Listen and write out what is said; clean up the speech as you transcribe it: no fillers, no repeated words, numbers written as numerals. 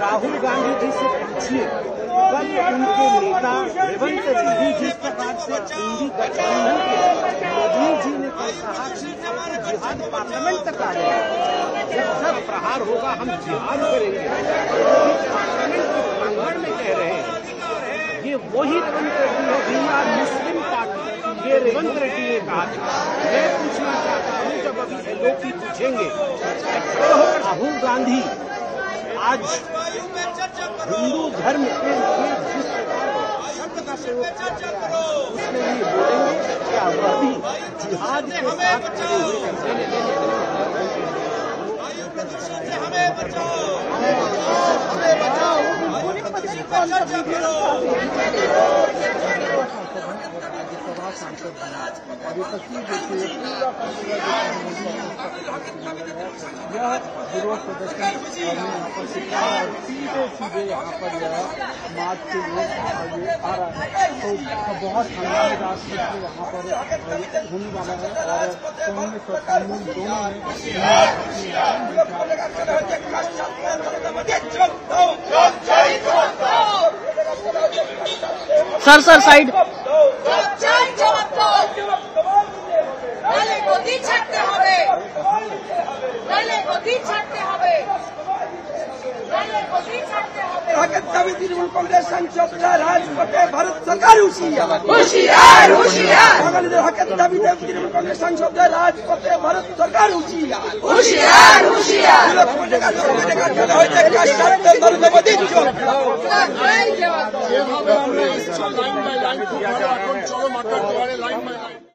राहुल गांधी जी से पूछिए, कल उनके नेता रेवंत रेड्डी जिस प्रकार से इंडी गठबंधन के मोदी जी ने कल कहा कि जिहाद पार्लियामेंट तक आ गया, जब प्रहार होगा हम जिहाद करेंगे, पार्लियामेंट के प्रांगण में कह रहे हैं। ये वही रेवंत रेड्डी है, वी आर मुस्लिम पार्टी, ये रेवंत रेड्डी ने कहा था। मैं पूछना चाहता हूँ, जब अभी एलओपी पूछेंगे, राहुल गांधी आज हिंदू धर्म के लिए जिस शब्द का प्रयोग किया गया है, उसमें ये बोलेंगे क्या वह भी जिहाद के साथ खड़े हुए सांसद बना और ये तस्वीर देखिए पूरा का पूरा यह विरोध प्रदर्शन और यहाँ पर सिखाया और सीधे यहाँ पर यह मार्च के लोग आगे आ रहा है, तो बहुत हंगामेदार क्षेत्र यहाँ पर होने वाला है और कांग्रेस और कानून दोनों ने सर साइड তৃণমূল কংগ্রেস সাংসদরা রাজপথে ভারত সরকার হুঁশিয়ার বাঙালিদের হকের দাবিতে তৃণমূল কংগ্রেস সাংসদরা রাজপথে ভারত সরকার হুঁশিয়ার নরেন্দ্র মোদীর চলো মাতার